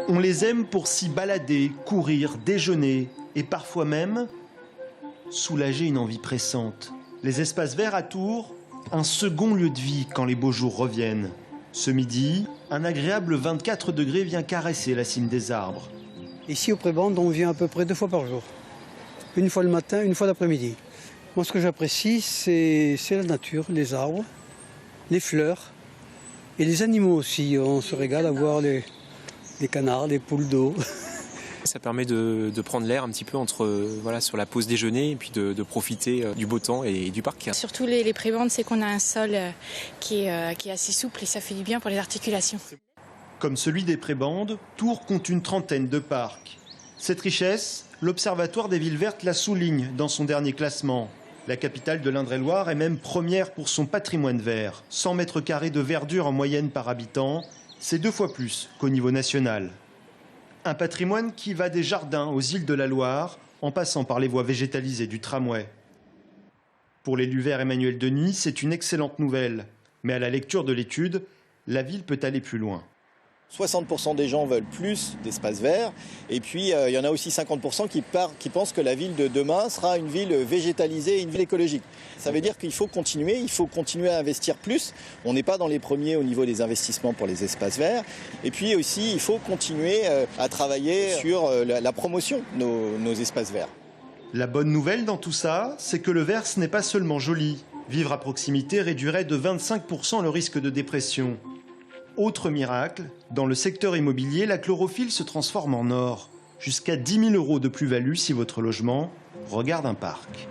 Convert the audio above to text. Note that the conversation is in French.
On les aime pour s'y balader, courir, déjeuner et parfois même soulager une envie pressante. Les espaces verts à Tours, un second lieu de vie quand les beaux jours reviennent. Ce midi, un agréable 24 degrés vient caresser la cime des arbres. Ici au Prébande, on vient à peu près 2 fois par jour. Une fois le matin, une fois l'après-midi. Moi, ce que j'apprécie, c'est la nature, les arbres, les fleurs et les animaux aussi. On se régale à voir les canards, les poules d'eau. Ça permet de prendre l'air un petit peu sur la pause déjeuner et puis de profiter du beau temps et du parc. Surtout les prébendes, c'est qu'on a un sol qui est assez souple et ça fait du bien pour les articulations. Comme celui des prébendes, Tours compte une trentaine de parcs. Cette richesse, l'Observatoire des villes vertes la souligne dans son dernier classement. La capitale de l'Indre-et-Loire est même première pour son patrimoine vert. 100 mètres carrés de verdure en moyenne par habitant, c'est 2 fois plus qu'au niveau national. Un patrimoine qui va des jardins aux îles de la Loire, en passant par les voies végétalisées du tramway. Pour l'élu vert Emmanuel Denis, c'est une excellente nouvelle. Mais à la lecture de l'étude, la ville peut aller plus loin. 60% des gens veulent plus d'espaces verts. Et puis, il y en a aussi 50% qui pensent que la ville de demain sera une ville végétalisée et une ville écologique. Ça veut dire qu'il faut continuer à investir plus. On n'est pas dans les premiers au niveau des investissements pour les espaces verts. Et puis aussi, il faut continuer à travailler sur la promotion de nos espaces verts. La bonne nouvelle dans tout ça, c'est que le vert, ce n'est pas seulement joli. Vivre à proximité réduirait de 25% le risque de dépression. Autre miracle, dans le secteur immobilier, la chlorophylle se transforme en or. Jusqu'à 10 000 € de plus-value si votre logement regarde un parc.